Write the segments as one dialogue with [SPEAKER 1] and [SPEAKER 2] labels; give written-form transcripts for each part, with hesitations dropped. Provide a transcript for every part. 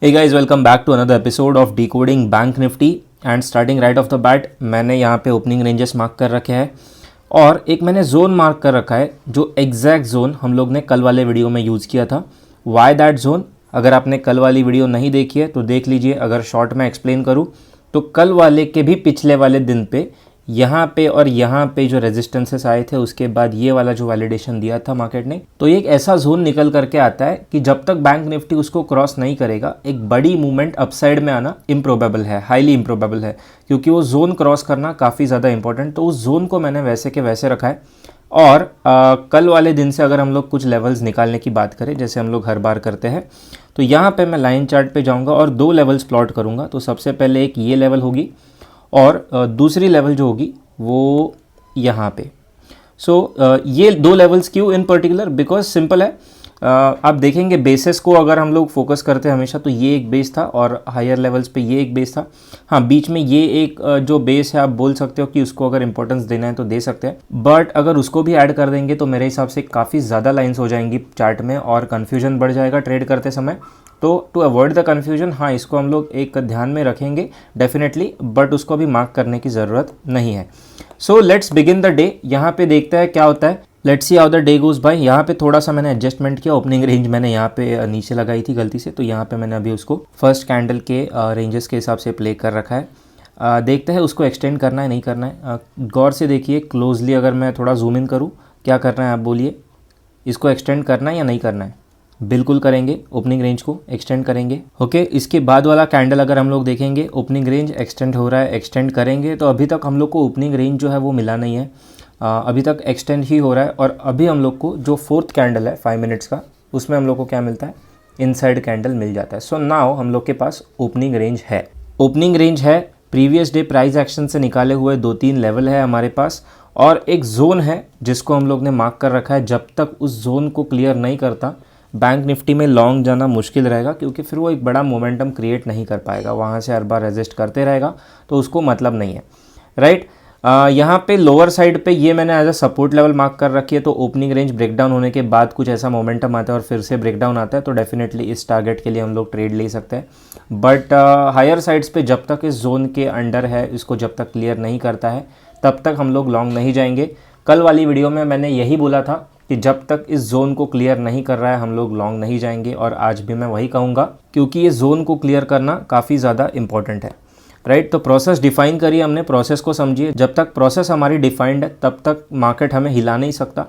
[SPEAKER 1] Hey guys, welcome back to another episode of Decoding Bank Nifty and starting right off the bat मैंने यहाँ पे opening ranges mark कर रखे हैं और एक मैंने जोन मार्क कर रखा है जो एग्जैक्ट जोन हम लोग ने कल वाले वीडियो में यूज़ किया था। वाई दैट जोन, अगर आपने कल वाली वीडियो नहीं देखी है तो देख लीजिए। अगर शॉर्ट में एक्सप्लेन करूँ तो कल वाले के भी पिछले वाले दिन पे यहाँ पे और यहाँ पे जो रेजिस्टेंसेस आए थे उसके बाद ये वाला जो वैलिडेशन दिया था मार्केट ने, तो ये एक ऐसा जोन निकल करके आता है कि जब तक बैंक निफ्टी उसको क्रॉस नहीं करेगा एक बड़ी मूवमेंट अपसाइड में आना इम्प्रोबेबल है, हाईली इम्प्रोबेबल है, क्योंकि वो जोन क्रॉस करना काफ़ी ज़्यादा इंपॉर्टेंट। तो उस जोन को मैंने वैसे के वैसे रखा है। और कल वाले दिन से अगर हम लोग कुछ लेवल्स निकालने की बात करें जैसे हम लोग हर बार करते हैं, तो यहाँ पे मैं लाइन चार्ट पे जाऊँगा और दो लेवल्स प्लॉट करूँगा। तो सबसे पहले एक ये लेवल होगी और दूसरी लेवल जो होगी वो यहाँ पे। ये दो लेवल्स क्यों इन पर्टिकुलर, बिकॉज सिंपल है। आप देखेंगे बेसेस को अगर हम लोग फोकस करते हैं हमेशा, तो ये एक बेस था और हायर लेवल्स पे ये एक बेस था। हाँ, बीच में ये एक जो बेस है आप बोल सकते हो कि उसको अगर इंपॉर्टेंस देना है तो दे सकते हैं, बट अगर उसको भी ऐड कर देंगे तो मेरे हिसाब से काफ़ी ज़्यादा लाइन्स हो जाएंगी चार्ट में और कन्फ्यूजन बढ़ जाएगा ट्रेड करते समय। तो टू अवॉइड द कन्फ्यूजन, हाँ, इसको हम लोग एक ध्यान में रखेंगे डेफिनेटली, बट उसको भी मार्क करने की ज़रूरत नहीं है। So let's begin the day. यहाँ पे देखते हैं क्या होता है। Let's see how the day goes by. यहाँ पे थोड़ा सा मैंने एडजस्टमेंट किया। ओपनिंग रेंज मैंने यहाँ पे नीचे लगाई थी गलती से, तो यहाँ पे मैंने अभी उसको फर्स्ट कैंडल के रेंजेस के हिसाब से प्ले कर रखा है। देखते हैं उसको एक्सटेंड करना है नहीं करना है। गौर से देखिए क्लोजली। अगर मैं थोड़ा जूम इन करूँ, क्या करना है आप बोलिए, इसको एक्सटेंड करना है या नहीं करना है? बिल्कुल करेंगे, ओपनिंग रेंज को एक्सटेंड करेंगे। ओके, इसके बाद वाला कैंडल अगर हम लोग देखेंगे, ओपनिंग रेंज एक्सटेंड हो रहा है, एक्सटेंड करेंगे। तो अभी तक हम लोग को ओपनिंग रेंज जो है वो मिला नहीं है, अभी तक एक्सटेंड ही हो रहा है। और अभी हम लोग को जो फोर्थ कैंडल है 5 मिनट्स का, उसमें हम लोग को क्या मिलता है, इनसाइड कैंडल मिल जाता है। सो नाउ हम लोग के पास ओपनिंग रेंज है। ओपनिंग रेंज है, प्रीवियस डे प्राइस एक्शन से निकाले हुए 2-3 लेवल है हमारे पास, और एक जोन है जिसको हम लोग ने मार्क कर रखा है। जब तक उस जोन को क्लियर नहीं करता बैंक निफ्टी में लॉन्ग जाना मुश्किल रहेगा, क्योंकि फिर वो एक बड़ा मोमेंटम क्रिएट नहीं कर पाएगा, वहाँ से हर बार रेजिस्ट करते रहेगा, तो उसको मतलब नहीं है, राइट। यहाँ पे लोअर साइड पे ये मैंने as a support level mark कर रखी है। तो ओपनिंग रेंज ब्रेकडाउन होने के बाद कुछ ऐसा मोमेंटम आता है और फिर से ब्रेकडाउन आता है, तो डेफिनेटली इस टारगेट के लिए हम लोग ट्रेड ले सकते हैं। बट हायर साइड्स पे जब तक इस जोन के अंडर है, इसको जब तक क्लियर नहीं करता है, तब तक हम लोग लॉन्ग नहीं जाएंगे। कल वाली वीडियो में मैंने यही बोला था कि जब तक इस जोन को क्लियर नहीं कर रहा है हम लोग लॉन्ग नहीं जाएंगे, और आज भी मैं वही कहूँगा, क्योंकि ये जोन को क्लियर करना काफ़ी ज़्यादा इंपॉर्टेंट है, राइट। तो प्रोसेस डिफाइन करिए हमने, प्रोसेस को समझिए। जब तक प्रोसेस हमारी डिफाइंड है तब तक मार्केट हमें हिला नहीं सकता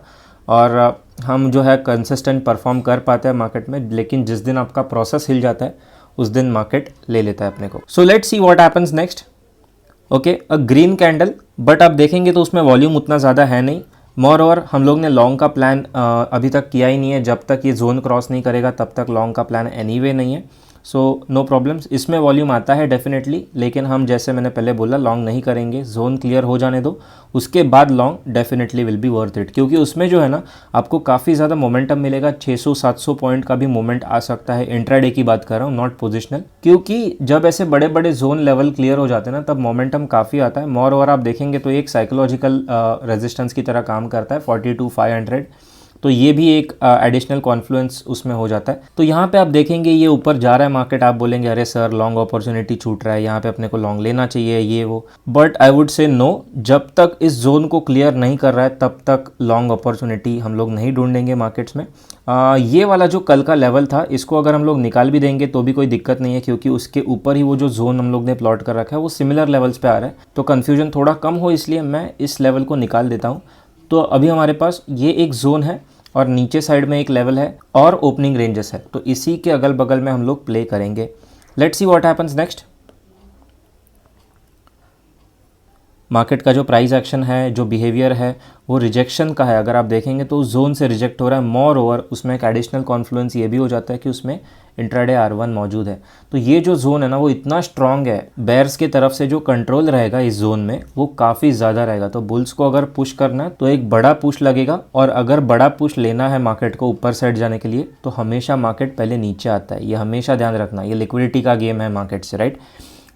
[SPEAKER 1] और हम जो है कंसिस्टेंट परफॉर्म कर पाते हैं मार्केट में। लेकिन जिस दिन आपका प्रोसेस हिल जाता है उस दिन मार्केट ले लेता है अपने को। So let's see what happens next. Okay, a green candle, but आप देखेंगे तो उसमें वॉल्यूम उतना ज़्यादा है नहीं। मोर ओवर हम लोग ने लॉन्ग का प्लान अभी तक किया ही नहीं है। जब तक ये जोन क्रॉस नहीं करेगा तब तक लॉन्ग का प्लान एनीवे नहीं है। सो नो प्रॉब्लम्स, इसमें वॉल्यूम आता है डेफिनेटली, लेकिन हम जैसे मैंने पहले बोला लॉन्ग नहीं करेंगे, जोन क्लियर हो जाने दो, उसके बाद long definitely will be worth it. क्योंकि उसमें जो है ना आपको काफ़ी ज़्यादा मोमेंटम मिलेगा, 600-700 पॉइंट का भी मोमेंट आ सकता है। इंट्राडे की बात कर रहा हूँ, नॉट पोजिशनल, क्योंकि जब ऐसे बड़े बड़े जोन लेवल क्लियर हो जाते हैं ना तब मोमेंटम काफ़ी आता है। मोर ओवर आप देखेंगे तो एक साइकोलॉजिकल रेजिस्टेंस की तरह काम करता है 42,500, तो ये भी एक एडिशनल कॉन्फ्लुएंस उसमें हो जाता है। तो यहाँ पे आप देखेंगे ये ऊपर जा रहा है मार्केट, आप बोलेंगे अरे सर लॉन्ग अपॉर्चुनिटी छूट रहा है, यहाँ पे अपने को लॉन्ग लेना चाहिए ये वो, but I would say no. जब तक इस जोन को क्लियर नहीं कर रहा है तब तक लॉन्ग अपॉर्चुनिटी हम लोग नहीं ढूंढेंगे मार्केट्स में। ये वाला जो कल का लेवल था इसको अगर हम लोग निकाल भी देंगे तो भी कोई दिक्कत नहीं है, क्योंकि उसके ऊपर ही वो जो जोन हम लोग ने प्लॉट कर रखा है वो सिमिलर लेवल्स पे आ रहा है, तो कन्फ्यूजन थोड़ा कम हो इसलिए मैं इस लेवल को निकाल देता हूँ। तो अभी हमारे पास ये एक जोन है और नीचे साइड में एक लेवल है और ओपनिंग रेंजेस है, तो इसी के अगल बगल में हम लोग प्ले करेंगे। Let's see what happens next. Market का जो प्राइस एक्शन है, जो बिहेवियर है, वो रिजेक्शन का है। अगर आप देखेंगे तो जोन से रिजेक्ट हो रहा है। मोर ओवर उसमें एक एडिशनल कॉन्फ्लुएंस ये भी हो जाता है कि उसमें इंट्राडे R1 मौजूद है। तो ये जो जोन है ना वो इतना स्ट्रांग है, बेयर्स की तरफ से जो कंट्रोल रहेगा इस जोन में वो काफ़ी ज़्यादा रहेगा। तो बुल्स को अगर पुश करना है तो एक बड़ा पुश लगेगा, और अगर बड़ा पुश लेना है मार्केट को ऊपर साइड जाने के लिए तो हमेशा मार्केट पहले नीचे आता है। ये हमेशा ध्यान रखना, ये लिक्विडिटी का गेम है मार्केट से, राइट।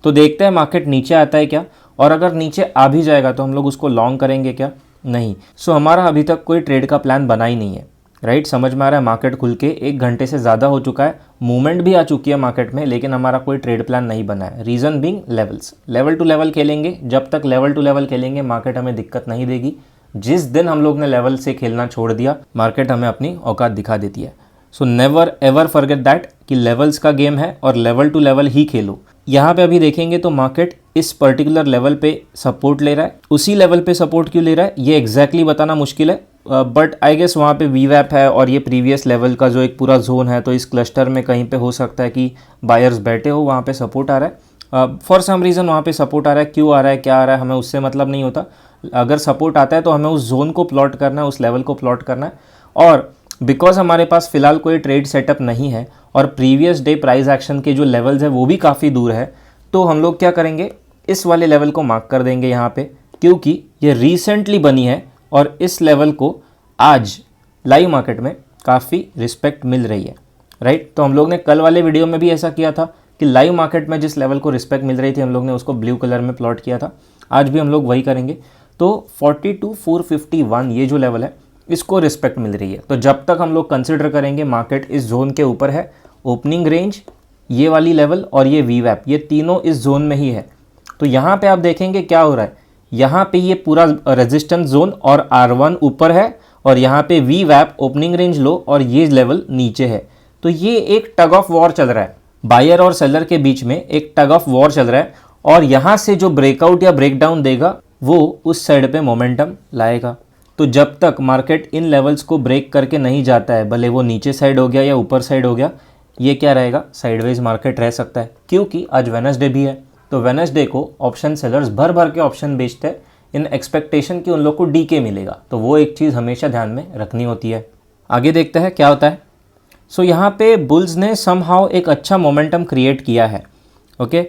[SPEAKER 1] तो देखते हैं मार्केट नीचे आता है क्या, और अगर नीचे आ भी जाएगा तो हम लोग उसको लॉन्ग करेंगे क्या, नहीं। सो हमारा अभी तक कोई ट्रेड का प्लान बना ही नहीं है, राइट, समझ में आ रहा है। मार्केट खुल के 1 घंटे से ज़्यादा हो चुका है, मूवमेंट भी आ चुकी है मार्केट में, लेकिन हमारा कोई ट्रेड प्लान नहीं बना है। Reason being levels, level to level खेलेंगे, जब तक लेवल टू लेवल खेलेंगे मार्केट हमें दिक्कत नहीं देगी। जिस दिन हम लोग ने लेवल से खेलना छोड़ दिया, मार्केट हमें अपनी औकात दिखा देती है। So never ever forget that कि लेवल्स का गेम है और लेवल टू लेवल ही खेलो। यहाँ पे अभी देखेंगे तो मार्केट इस पर्टिकुलर लेवल पे सपोर्ट ले रहा है। उसी लेवल पे सपोर्ट क्यों ले रहा है ये एग्जैक्टली बताना मुश्किल है, बट आई गेस वहाँ पे वीवैप है और ये प्रीवियस लेवल का जो एक पूरा जोन है, तो इस क्लस्टर में कहीं पे हो सकता है कि बायर्स बैठे हो, वहाँ पे सपोर्ट आ रहा है। फॉर सम रीज़न वहाँ पे सपोर्ट आ रहा है, क्यों आ रहा है, क्या आ रहा है, हमें उससे मतलब नहीं होता। अगर सपोर्ट आता है तो हमें उस जोन को प्लॉट करना है, उस लेवल को प्लॉट करना है। और बिकॉज हमारे पास फ़िलहाल कोई ट्रेड सेटअप नहीं है और प्रीवियस डे प्राइस एक्शन के जो लेवल्स है वो भी काफ़ी दूर है, तो हम लोग क्या करेंगे, इस वाले लेवल को मार्क कर देंगे यहाँ पे, क्योंकि ये रिसेंटली बनी है और इस लेवल को आज लाइव मार्केट में काफ़ी रिस्पेक्ट मिल रही है, राइट। तो हम लोग ने कल वाले वीडियो में भी ऐसा किया था कि लाइव मार्केट में जिस लेवल को रिस्पेक्ट मिल रही थी हम लोग ने उसको ब्लू कलर में प्लॉट किया था। आज भी हम लोग वही करेंगे। तो 42,451 ये जो लेवल है इसको रिस्पेक्ट मिल रही है। तो जब तक हम लोग कंसिडर करेंगे मार्केट इस जोन के ऊपर है, ओपनिंग रेंज, ये वाली लेवल और ये वीवैप, ये तीनों इस जोन में ही है। तो यहाँ पे आप देखेंगे क्या हो रहा है, यहाँ पे ये पूरा रेजिस्टेंस जोन और R1 ऊपर है और यहाँ पे वीवैप ओपनिंग रेंज लो और ये लेवल नीचे है। तो ये एक टग ऑफ वॉर चल रहा है, बायर और सेलर के बीच में एक टग ऑफ वॉर चल रहा है। और यहाँ से जो ब्रेकआउट या ब्रेकडाउन देगा वो उस साइड पे मोमेंटम लाएगा। तो जब तक मार्केट इन लेवल्स को ब्रेक करके नहीं जाता है, भले वो नीचे साइड हो गया या ऊपर साइड हो गया, ये क्या रहेगा, साइडवेज मार्केट रह सकता है। क्योंकि आज वेडनेसडे भी है, तो वेडनेसडे को ऑप्शन सेलर्स भर भर के ऑप्शन बेचते हैं इन एक्सपेक्टेशन कि उन लोग को डीके मिलेगा। तो वो एक चीज़ हमेशा ध्यान में रखनी होती है। आगे देखते हैं क्या होता है। सो यहाँ पे बुल्स ने समहाउ एक अच्छा मोमेंटम क्रिएट किया है। ओके,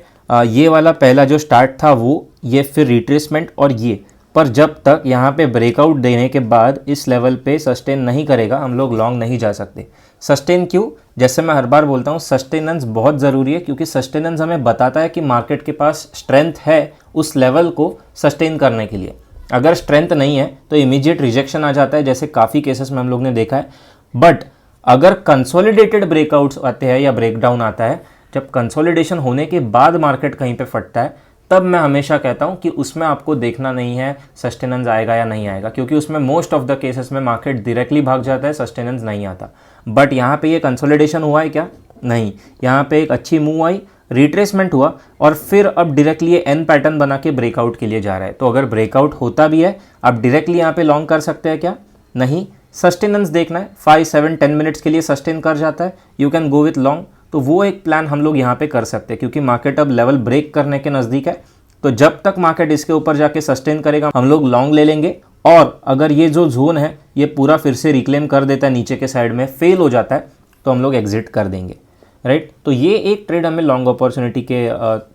[SPEAKER 1] ये वाला पहला जो स्टार्ट था वो, ये फिर रिट्रेसमेंट और ये, पर जब तक यहाँ पे ब्रेकआउट देने के बाद इस लेवल पे सस्टेन नहीं करेगा हम लोग लॉन्ग नहीं जा सकते। सस्टेन क्यों, जैसे मैं हर बार बोलता हूँ, सस्टेनेंस बहुत ज़रूरी है, क्योंकि सस्टेनेंस हमें बताता है कि मार्केट के पास स्ट्रेंथ है उस लेवल को सस्टेन करने के लिए। अगर स्ट्रेंथ नहीं है तो इमीडिएट रिजेक्शन आ जाता है, जैसे काफ़ी केसेस में हम लोग ने देखा है। बट अगर कंसोलिडेटेड ब्रेकआउट्स आते हैं या ब्रेकडाउन आता है, जब कंसोलिडेशन होने के बाद मार्केट कहीं पे फटता है, तब मैं हमेशा कहता हूं कि उसमें आपको देखना नहीं है सस्टेनेंस आएगा या नहीं आएगा, क्योंकि उसमें मोस्ट ऑफ द केसेस में मार्केट डायरेक्टली भाग जाता है, सस्टेनेंस नहीं आता। बट यहाँ पे ये कंसोलिडेशन हुआ है क्या, नहीं, यहाँ पे एक अच्छी मूव आई, रिट्रेसमेंट हुआ और फिर अब डायरेक्टली ये एन पैटर्न बना के ब्रेकआउट के लिए जा रहा है। तो अगर ब्रेकआउट होता भी है, आप डायरेक्टली यहाँ पे लॉन्ग कर सकते हैं क्या, नहीं, सस्टेनेंस देखना है। 5, 7, 10 मिनट्स के लिए सस्टेन कर जाता है, you can go with long. तो वो एक प्लान हम लोग यहाँ पे कर सकते हैं, क्योंकि मार्केट अब लेवल ब्रेक करने के नज़दीक है। तो जब तक मार्केट इसके ऊपर जाके सस्टेन करेगा हम लोग लॉन्ग ले लेंगे। और अगर ये जो जोन है ये पूरा फिर से रिक्लेम कर देता है, नीचे के साइड में फेल हो जाता है, तो हम लोग एग्जिट कर देंगे, राइट। तो ये एक ट्रेड हमें लॉन्ग अपॉर्चुनिटी के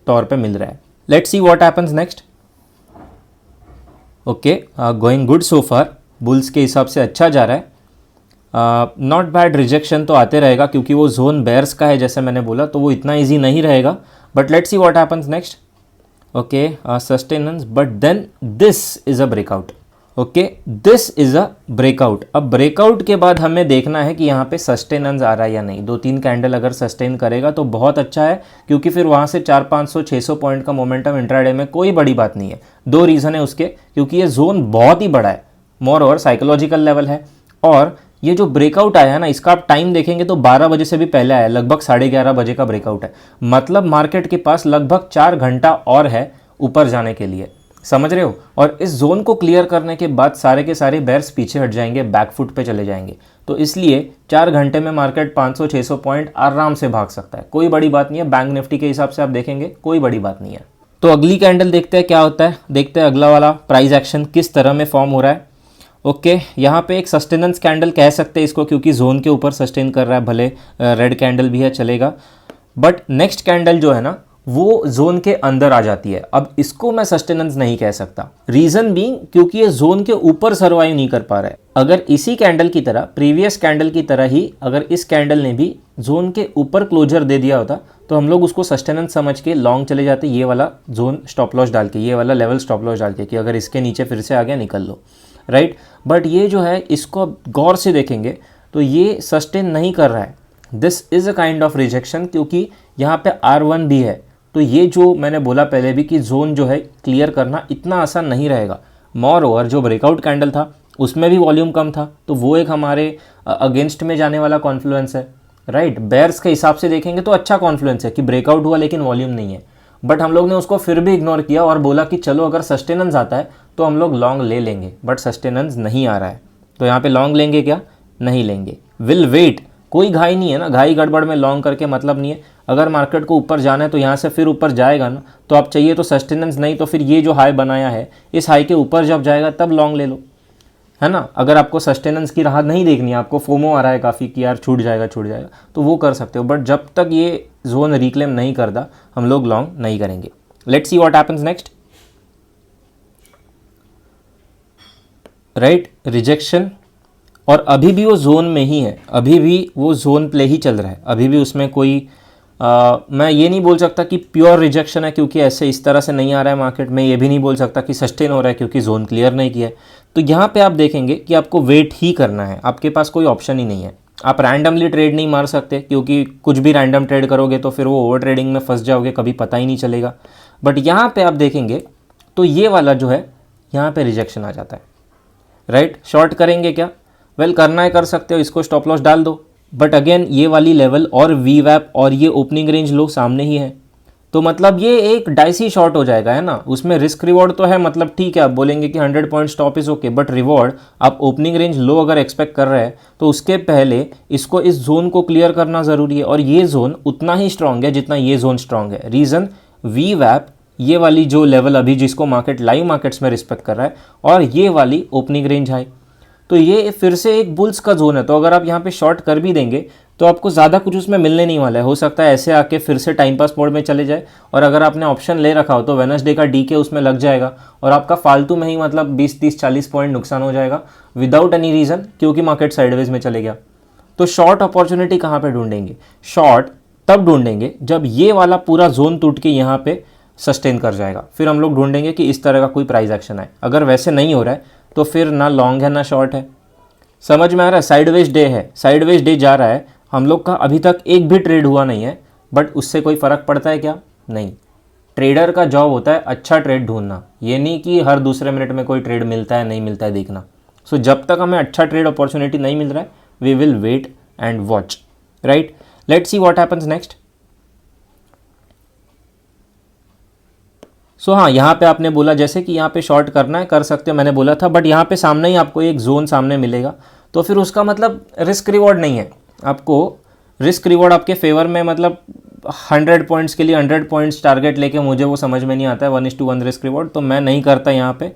[SPEAKER 1] तौर पे मिल रहा है। Let's see what happens next. Okay, going good so far, bulls के हिसाब से अच्छा जा रहा है। नॉट बैड, रिजेक्शन तो आते रहेगा क्योंकि वो जोन बेयर्स का है, जैसे मैंने बोला, तो वो इतना ईजी नहीं रहेगा। But let's see what happens next. Okay, sustenance, but then this is a breakout. Okay, this is a breakout. अब ब्रेकआउट के बाद हमें देखना है कि यहाँ पे सस्टेनेंस आ रहा है या नहीं। 2-3 कैंडल अगर सस्टेन करेगा तो बहुत अच्छा है, क्योंकि फिर वहाँ से 400-500-600 पॉइंट का मोमेंटम इंट्राडे में कोई बड़ी बात नहीं है। 2 रीज़न है उसके, क्योंकि ये जोन बहुत ही बड़ा है, मोर ओवर साइकोलॉजिकल लेवल है। और ये जो ब्रेकआउट आया है ना, इसका आप टाइम देखेंगे तो 12 बजे से भी पहले आया, लगभग 11:30 बजे का ब्रेकआउट है। मतलब मार्केट के पास लगभग 4 घंटा और है ऊपर जाने के लिए, समझ रहे हो। और इस जोन को क्लियर करने के बाद सारे के सारे बेयर्स पीछे हट जाएंगे, बैकफुट पे चले जाएंगे। तो इसलिए 4 घंटे में मार्केट 500-600 पॉइंट आराम से भाग सकता है, कोई बड़ी बात नहीं है। बैंक निफ्टी के हिसाब से आप देखेंगे कोई बड़ी बात नहीं है। तो अगली कैंडल देखते हैं क्या होता है, देखते हैं अगला वाला प्राइस एक्शन किस तरह में फॉर्म हो रहा है। ओके, यहाँ पे एक सस्टेनेंस कैंडल कह सकते हैं इसको, क्योंकि जोन के ऊपर सस्टेन कर रहा है, भले रेड कैंडल भी है चलेगा। बट नेक्स्ट कैंडल जो है ना वो जोन के अंदर आ जाती है। अब इसको मैं सस्टेनेंस नहीं कह सकता, रीजन बीइंग क्योंकि ये जोन के ऊपर सर्वाइव नहीं कर पा रहा है। अगर इसी कैंडल की तरह, प्रीवियस कैंडल की तरह ही अगर इस कैंडल ने भी जोन के ऊपर क्लोजर दे दिया होता तो हम लोग उसको सस्टेनेंस समझ के लॉन्ग चले जाते, ये वाला जोन स्टॉप लॉस डाल के, ये वाला लेवल स्टॉप लॉस डाल के, कि अगर इसके नीचे फिर से आ गया निकल लो, राइट। बट ये जो है इसको गौर से देखेंगे तो ये सस्टेन नहीं कर रहा है, this is a kind of rejection, क्योंकि यहाँ पे R1 भी है। तो ये जो मैंने बोला पहले भी कि जोन जो है क्लियर करना इतना आसान नहीं रहेगा। मोर ओवर जो ब्रेकआउट कैंडल था उसमें भी वॉल्यूम कम था, तो वो एक हमारे अगेंस्ट में जाने वाला कॉन्फ्लुएंस है, राइट। बेयर्स के हिसाब से देखेंगे तो अच्छा कॉन्फ्लुएंस है कि ब्रेकआउट हुआ लेकिन वॉल्यूम नहीं है, बट हम लोग ने उसको फिर भी इग्नोर किया और बोला कि चलो अगर सस्टेनेंस आता है तो हम लोग लॉन्ग ले लेंगे, बट सस्टेनेंस नहीं आ रहा है, तो यहाँ पे लॉन्ग लेंगे क्या? नहीं लेंगे, विल वेट। कोई घाई नहीं है ना, घाई गड़बड़ में लॉन्ग करके मतलब नहीं है। अगर मार्केट को ऊपर जाना है तो यहाँ से फिर ऊपर जाएगा ना, तो आप चाहिए तो सस्टेनेंस, नहीं तो फिर ये जो हाई बनाया है इस हाई के ऊपर जब जाएगा तब लॉन्ग ले लो, है ना। अगर आपको सस्टेनेंस की राह नहीं देखनी है, आपको फोमो आ रहा है काफ़ी कि यार छूट जाएगा, तो वो कर सकते हो, बट जब तक ये जोन रिक्लेम नहीं करता हम लोग लॉन्ग नहीं करेंगे। Let's see what happens next, right. Rejection, और अभी भी वो जोन में ही है, अभी भी वो जोन प्ले ही चल रहा है, अभी भी उसमें कोई मैं ये नहीं बोल सकता कि प्योर रिजेक्शन है क्योंकि ऐसे इस तरह से नहीं आ रहा है मार्केट में, ये भी नहीं बोल सकता कि सस्टेन हो रहा है क्योंकि जोन क्लियर नहीं किया है। तो यहाँ पे आप देखेंगे कि आपको वेट ही करना है, आपके पास कोई ऑप्शन ही नहीं है। आप रैंडमली ट्रेड नहीं मार सकते क्योंकि कुछ भी रैंडम ट्रेड करोगे तो फिर वो ओवर ट्रेडिंग में फंस जाओगे, कभी पता ही नहीं चलेगा। बट यहाँ पे आप देखेंगे तो ये वाला जो है यहाँ पे रिजेक्शन आ जाता है, राइट। शॉर्ट करेंगे क्या? वेल करना है कर सकते हो, इसको स्टॉप लॉस डाल दो, बट अगेन ये वाली लेवल और वी वैप और ये ओपनिंग रेंज लो सामने ही है, तो मतलब ये एक डाइसी शॉट हो जाएगा, है ना। उसमें रिस्क रिवॉर्ड तो है, मतलब ठीक है आप बोलेंगे कि 100 point stop is okay, but reward आप ओपनिंग रेंज लो अगर एक्सपेक्ट कर रहे हैं तो उसके पहले इसको इस जोन को क्लियर करना ज़रूरी है, और ये जोन उतना ही स्ट्रांग है जितना ये जोन स्ट्रांग है। रीज़न वी वैप, ये वाली जो लेवल अभी जिसको मार्केट लाइव मार्केट्स में रिस्पेक्ट कर रहा है, और ये वाली ओपनिंग रेंज हाई, तो ये फिर से एक बुल्स का जोन है। तो अगर आप यहाँ पे शॉर्ट कर भी देंगे तो आपको ज़्यादा कुछ उसमें मिलने नहीं वाला है, हो सकता है ऐसे आके फिर से टाइम पास मोड में चले जाए, और अगर आपने ऑप्शन ले रखा हो तो वेडनेसडे का डी के उसमें लग जाएगा और आपका फालतू में ही मतलब 20-30-40 पॉइंट नुकसान हो जाएगा विदाउट एनी रीज़न, क्योंकि मार्केट साइडवेज में चले गया। तो शॉर्ट अपॉर्चुनिटी कहाँ पे ढूंढेंगे? शॉर्ट तब ढूंढेंगे जब ये वाला पूरा जोन टूट के यहाँ पे सस्टेन कर जाएगा, फिर हम लोग ढूंढेंगे कि इस तरह का कोई प्राइस एक्शन आए। अगर वैसे नहीं हो रहा है तो फिर ना लॉन्ग है ना शॉर्ट है। समझ में आ रहा है? साइडवेज डे है, साइडवेज डे जा रहा है, हम लोग का अभी तक एक भी ट्रेड हुआ नहीं है, बट उससे कोई फ़र्क पड़ता है क्या? नहीं। ट्रेडर का जॉब होता है अच्छा ट्रेड ढूंढना, ये नहीं कि हर दूसरे मिनट में कोई ट्रेड मिलता है नहीं मिलता है देखना। सो जब तक हमें अच्छा ट्रेड अपॉर्चुनिटी नहीं मिल रहा है we will wait and watch, right. Let's see what happens next. So हाँ, यहाँ पे आपने बोला जैसे कि यहाँ पे शॉर्ट करना है कर सकते हो, मैंने बोला था, बट यहाँ पे सामने ही आपको एक जोन सामने मिलेगा, तो फिर उसका मतलब रिस्क रिवॉर्ड नहीं है। आपको रिस्क रिवॉर्ड आपके फेवर में मतलब 100 पॉइंट्स के लिए 100 पॉइंट्स टारगेट लेके, मुझे वो समझ में नहीं आता है 1:1 रिस्क रिवॉर्ड, तो मैं नहीं करता यहाँ पे।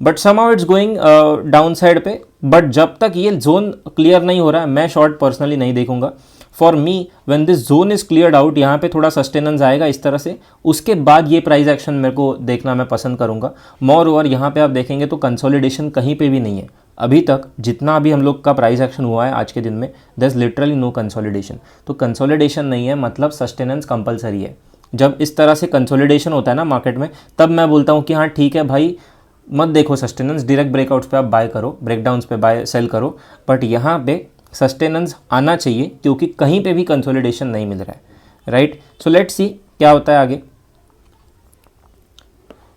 [SPEAKER 1] But somehow it's going down side पे, बट जब तक ये जोन क्लियर नहीं हो रहा है मैं शॉर्ट पर्सनली नहीं देखूंगा। For me when this zone is cleared out, यहाँ पे थोड़ा सस्टेनेंस आएगा इस तरह से, उसके बाद ये प्राइस एक्शन मेरे को देखना मैं पसंद करूँगा। मोर ओवर यहाँ पे आप देखेंगे तो कंसोलिडेशन कहीं पे भी नहीं है अभी तक, जितना अभी हम लोग का प्राइस एक्शन हुआ है आज के दिन में, there is literally no consolidation. तो कंसोलिडेशन नहीं है मतलब सस्टेनेंस कंपलसरी है। जब इस तरह से कंसोलिडेशन होता है ना मार्केट में, तब मैं बोलता हूँ कि हाँ ठीक है भाई, मत देखो सस्टेनेंस, डायरेक्ट ब्रेकआउट्स पे आप बाय करो, ब्रेकडाउन्स पे बाय सेल करो, बट यहाँ पे सस्टेनेंस आना चाहिए क्योंकि कहीं पे भी कंसोलिडेशन नहीं मिल रहा है, राइट। सो लेट्स सी क्या होता है आगे।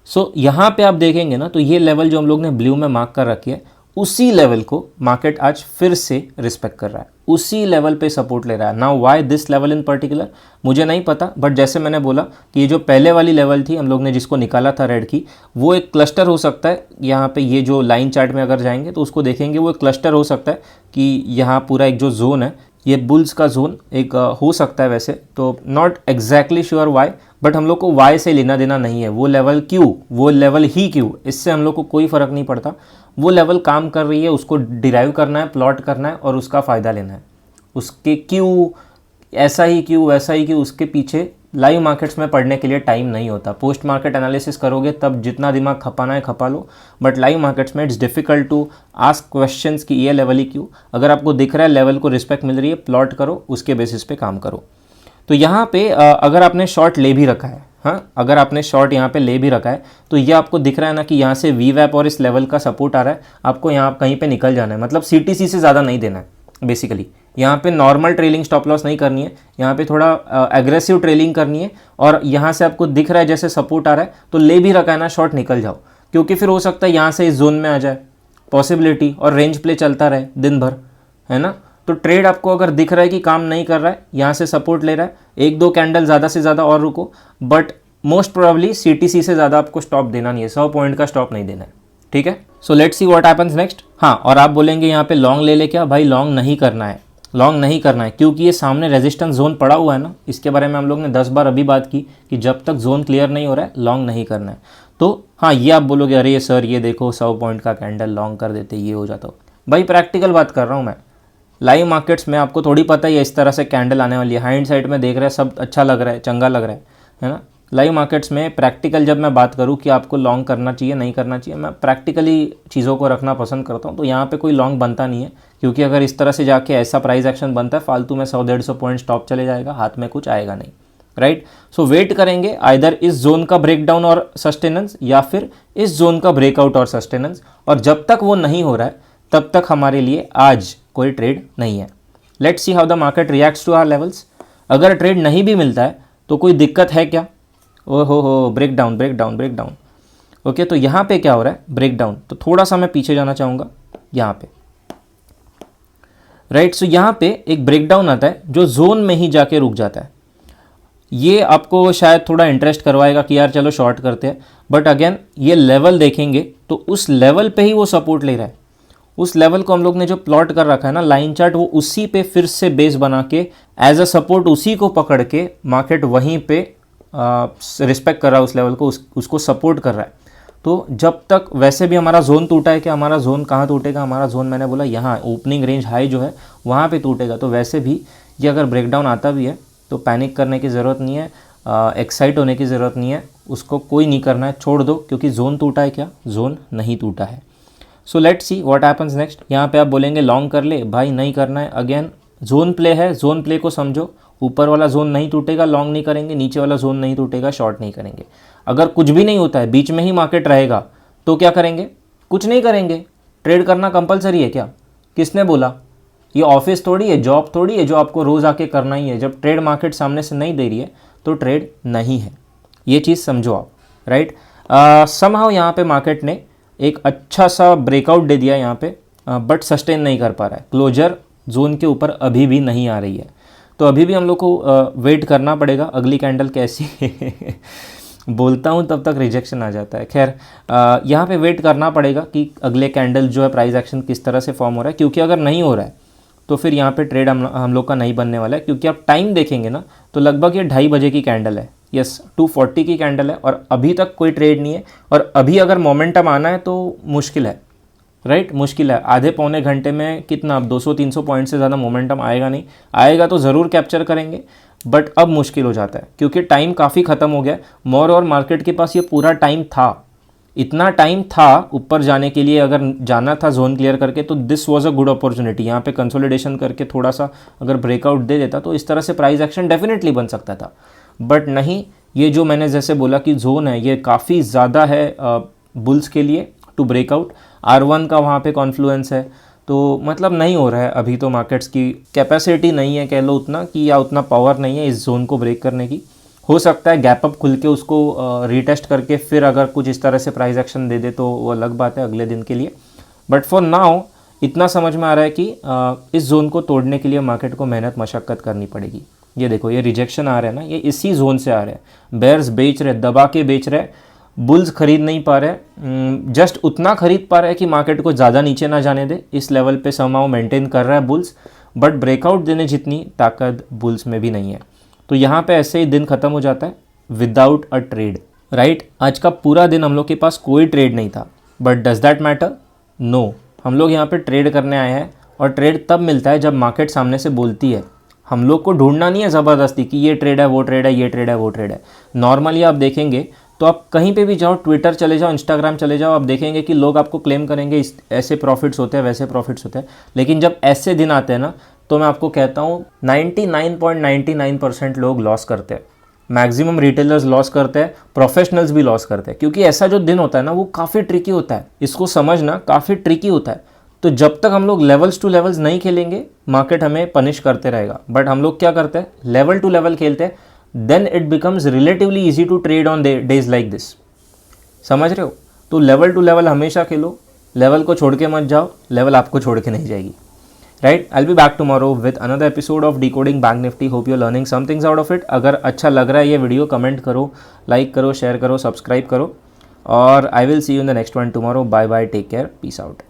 [SPEAKER 1] सो यहाँ पे आप देखेंगे ना तो ये लेवल जो हम लोग ने ब्लू में मार्क कर रखी है, उसी लेवल को मार्केट आज फिर से रिस्पेक्ट कर रहा है, उसी लेवल पे सपोर्ट ले रहा है। Now why this level in particular मुझे नहीं पता, बट जैसे मैंने बोला कि ये जो पहले वाली लेवल थी हम लोग ने जिसको निकाला था रेड की, वो एक क्लस्टर हो सकता है। यहाँ पे ये जो लाइन चार्ट में अगर जाएंगे तो उसको देखेंगे, वो एक क्लस्टर हो सकता है कि यहाँ पूरा एक जो जोन है ये बुल्स का जोन एक हो सकता है वैसे, तो not exactly sure why, but हम लोग को वाई से लेना देना नहीं है। वो लेवल क्यों, वो लेवल ही क्यों, इससे हम लोग को कोई फ़र्क नहीं पड़ता। वो लेवल काम कर रही है, उसको डिराइव करना है, प्लॉट करना है और उसका फ़ायदा लेना है। उसके क्यों ऐसा ही क्यों वैसा ही क्यों, उसके पीछे लाइव मार्केट्स में पढ़ने के लिए टाइम नहीं होता। पोस्ट मार्केट एनालिसिस करोगे तब जितना दिमाग खपाना है खपा लो, बट लाइव मार्केट्स में it's difficult to ask questions कि ये लेवल ही क्यों। अगर आपको दिख रहा है लेवल को रिस्पेक्ट मिल रही है, प्लॉट करो, उसके बेसिस पे काम करो। तो यहाँ पे अगर आपने शॉर्ट ले भी रखा है, हाँ अगर आपने शॉर्ट यहाँ पे ले भी रखा है, तो ये आपको दिख रहा है ना कि यहाँ से वी वैप और इस लेवल का सपोर्ट आ रहा है, आपको यहाँ कहीं पे निकल जाना है, मतलब CTC से ज़्यादा नहीं देना है। बेसिकली यहाँ पे नॉर्मल ट्रेलिंग स्टॉप लॉस नहीं करनी है, यहाँ पे थोड़ा एग्रेसिव ट्रेलिंग करनी है। और यहाँ से आपको दिख रहा है जैसे सपोर्ट आ रहा है तो ले भी रखा है ना, शॉर्ट निकल जाओ, क्योंकि फिर हो सकता है यहाँ से इस जोन में आ जाए पॉसिबिलिटी, और रेंज प्ले चलता रहे दिन भर, है ना। तो ट्रेड आपको अगर दिख रहा है कि काम नहीं कर रहा है, यहाँ से सपोर्ट ले रहा है, एक दो कैंडल ज़्यादा से ज़्यादा और रुको, बट मोस्ट प्रोबेबली CTC से ज़्यादा आपको स्टॉप देना नहीं है, 100 पॉइंट का स्टॉप नहीं देना है, ठीक है। So let's see what happens next. हाँ, और आप बोलेंगे यहाँ पे लॉन्ग ले क्या भाई, लॉन्ग नहीं करना है, लॉन्ग नहीं करना है, क्योंकि ये सामने रेजिस्टेंस जोन पड़ा हुआ है ना, इसके बारे में हम लोग ने 10 बार अभी बात की कि जब तक जोन क्लियर नहीं हो रहा है लॉन्ग नहीं करना है। तो हाँ, ये आप बोलोगे अरे सर ये देखो 100 पॉइंट का कैंडल लॉन्ग कर देते, ये हो जाता हो। भाई प्रैक्टिकल बात कर रहा हूँ मैं, लाइव मार्केट्स में आपको थोड़ी पता ही है इस तरह से कैंडल आने वाली है, हाइंड साइड में देख रहे हैं सब अच्छा लग रहा है, चंगा लग रहा है ना। लाइव मार्केट्स में प्रैक्टिकल जब मैं बात करूं कि आपको लॉन्ग करना चाहिए नहीं करना चाहिए, मैं प्रैक्टिकली चीज़ों को रखना पसंद करता हूं। तो यहाँ पे कोई लॉन्ग बनता नहीं है, क्योंकि अगर इस तरह से जाके ऐसा प्राइस एक्शन बनता है फालतू में 100-150 पॉइंट स्टॉप चले जाएगा, हाथ में कुछ आएगा नहीं, राइट। सो वेट करेंगे आइदर इस जोन का ब्रेकडाउन और सस्टेनेंस, या फिर इस जोन का ब्रेकआउट और सस्टेनेंस, और जब तक वो नहीं हो रहा है तब तक हमारे लिए आज कोई ट्रेड नहीं है। Let's see how the market reacts to our levels. अगर ट्रेड नहीं भी मिलता है तो कोई दिक्कत है क्या? हो break down break down break down. Okay, तो यहाँ पे क्या हो रहा है, ब्रेक डाउन। तो थोड़ा सा मैं पीछे जाना चाहूँगा यहाँ पे, राइट। सो यहाँ पे एक ब्रेक डाउन आता है जो जोन में ही जाके रुक जाता है। ये आपको शायद थोड़ा इंटरेस्ट करवाएगा कि यार चलो शॉर्ट करते हैं, बट अगेन ये लेवल देखेंगे तो उस लेवल पे ही वो सपोर्ट ले रहा है। उस लेवल को हम लोग ने जो प्लॉट कर रखा है ना लाइन चार्ट, वो उसी पे फिर से बेस बना के एज अ सपोर्ट उसी को पकड़ के मार्केट वहीं पे रिस्पेक्ट कर रहा है उस लेवल को, उसको सपोर्ट कर रहा है। तो जब तक, वैसे भी हमारा जोन टूटा है कि हमारा जोन कहाँ टूटेगा, हमारा जोन मैंने बोला यहाँ ओपनिंग रेंज हाई जो है वहाँ पे टूटेगा। तो वैसे भी ये अगर ब्रेकडाउन आता भी है तो पैनिक करने की ज़रूरत नहीं है, एक्साइट होने की ज़रूरत नहीं है, उसको कोई नहीं करना है, छोड़ दो, क्योंकि जोन टूटा है क्या, जोन नहीं टूटा है। So let's see what happens next. यहाँ पे आप बोलेंगे लॉन्ग कर ले, भाई नहीं करना है। अगेन जोन प्ले है, जोन प्ले को समझो, ऊपर वाला जोन नहीं टूटेगा लॉन्ग नहीं करेंगे, नीचे वाला जोन नहीं टूटेगा शॉर्ट नहीं करेंगे। अगर कुछ भी नहीं होता है, बीच में ही मार्केट रहेगा, तो क्या करेंगे, कुछ नहीं करेंगे। ट्रेड करना कंपलसरी है क्या, किसने बोला? ये ऑफिस थोड़ी है, जॉब थोड़ी है जो आपको रोज़ आके करना ही है। जब ट्रेड मार्केट सामने से नहीं दे रही है तो ट्रेड नहीं है, ये चीज़ समझो आप, राइट। समहाउ यहाँ पे मार्केट ने एक अच्छा सा ब्रेकआउट दे दिया यहाँ पे, बट सस्टेन नहीं कर पा रहा है, क्लोजर जोन के ऊपर अभी भी नहीं आ रही है। तो अभी भी हम लोग को वेट करना पड़ेगा अगली कैंडल कैसी बोलता हूँ तब तक रिजेक्शन आ जाता है। खैर यहाँ पे वेट करना पड़ेगा कि अगले कैंडल जो है प्राइस एक्शन किस तरह से फॉर्म हो रहा है, क्योंकि अगर नहीं हो रहा है तो फिर यहाँ पे ट्रेड हम लोग का नहीं बनने वाला है। क्योंकि आप टाइम देखेंगे ना तो लगभग ये 2:30 बजे की कैंडल है, यस 2:40 की कैंडल है, और अभी तक कोई ट्रेड नहीं है। और अभी अगर मोमेंटम आना है तो मुश्किल है, राइट, मुश्किल है। आधे पौने घंटे में कितना, अब 200-300 पॉइंट से ज़्यादा मोमेंटम आएगा नहीं, आएगा तो ज़रूर कैप्चर करेंगे, बट अब मुश्किल हो जाता है क्योंकि टाइम काफ़ी ख़त्म हो गया। मोर और मार्केट के पास ये पूरा टाइम था, इतना टाइम था ऊपर जाने के लिए, अगर जाना था जोन क्लियर करके तो this was a good opportunity. यहाँ पे कंसोलिडेशन करके थोड़ा सा अगर ब्रेकआउट दे देता तो इस तरह से प्राइस एक्शन डेफिनेटली बन सकता था, बट नहीं। ये जो मैंने जैसे बोला कि जोन है ये काफ़ी ज़्यादा है बुल्स के लिए टू ब्रेकआउट, R1 का वहाँ पे कॉन्फ्लुएंस है, तो मतलब नहीं हो रहा है अभी। तो मार्केट्स की कैपेसिटी नहीं है कह लो उतना, कि या उतना पावर नहीं है इस जोन को ब्रेक करने की। हो सकता है गैप अप खुल के उसको रीटेस्ट करके फिर अगर कुछ इस तरह से प्राइस एक्शन दे दे तो वो अलग बात है अगले दिन के लिए, बट फॉर नाउ इतना समझ में आ रहा है कि इस जोन को तोड़ने के लिए मार्केट को मेहनत मशक्क़त करनी पड़ेगी। ये देखो ये रिजेक्शन आ रहा है ना, ये इसी जोन से आ रहा है। बेयर्स बेच रहे, दबा के बेच रहे, बुल्स खरीद नहीं पा रहे, जस्ट उतना खरीद पा रहे हैं कि मार्केट को ज़्यादा नीचे ना जाने दे। इस लेवल पे समहाउ मेंटेन कर रहा है बुल्स, बट ब्रेकआउट देने जितनी ताकत बुल्स में भी नहीं है। तो यहाँ पे ऐसे ही दिन ख़त्म हो जाता है विदाउट अ ट्रेड, राइट। आज का पूरा दिन हम लोग के पास कोई ट्रेड नहीं था, but does that matter? No. हम लोग यहाँ पे ट्रेड करने आए हैं, और ट्रेड तब मिलता है जब मार्केट सामने से बोलती है। हम लोग को ढूंढना नहीं है ज़बरदस्ती कि ये ट्रेड है वो ट्रेड है, ये ट्रेड है वो ट्रेड है। नॉर्मली आप देखेंगे तो आप कहीं पे भी जाओ, ट्विटर चले जाओ, इंस्टाग्राम चले जाओ, आप देखेंगे कि लोग आपको क्लेम करेंगे ऐसे प्रॉफिट्स होते हैं वैसे प्रॉफिट्स होते हैं। लेकिन जब ऐसे दिन आते हैं ना तो मैं आपको कहता हूँ 99.99% लोग लॉस करते हैं। मैक्सिमम रिटेलर्स लॉस करते हैं, प्रोफेशनल्स भी लॉस करते हैं, क्योंकि ऐसा जो दिन होता है ना वो काफ़ी ट्रिकी होता है। इसको समझना काफ़ी ट्रिकी होता है। तो जब तक हम लोग लेवल्स टू लेवल्स नहीं खेलेंगे मार्केट हमें पनिश करते रहेगा। बट हम लोग क्या करते हैं, लेवल टू लेवल खेलते हैं, then it becomes relatively easy to trade on days like this. समझ रहे हो? तो लेवल टू लेवल हमेशा खेलो, लेवल को छोड़ के मत जाओ, लेवल आपको छोड़ के नहीं जाएगी। Right, I will be back tomorrow with another episode of decoding Bank Nifty. Hope you learning some things out of it. अगर अच्छा लग रहा है ये वीडियो, कमेंट करो, लाइक करो, शेयर करो, सब्सक्राइब करो, और I will see you in the next one tomorrow. Bye bye, take care, peace out.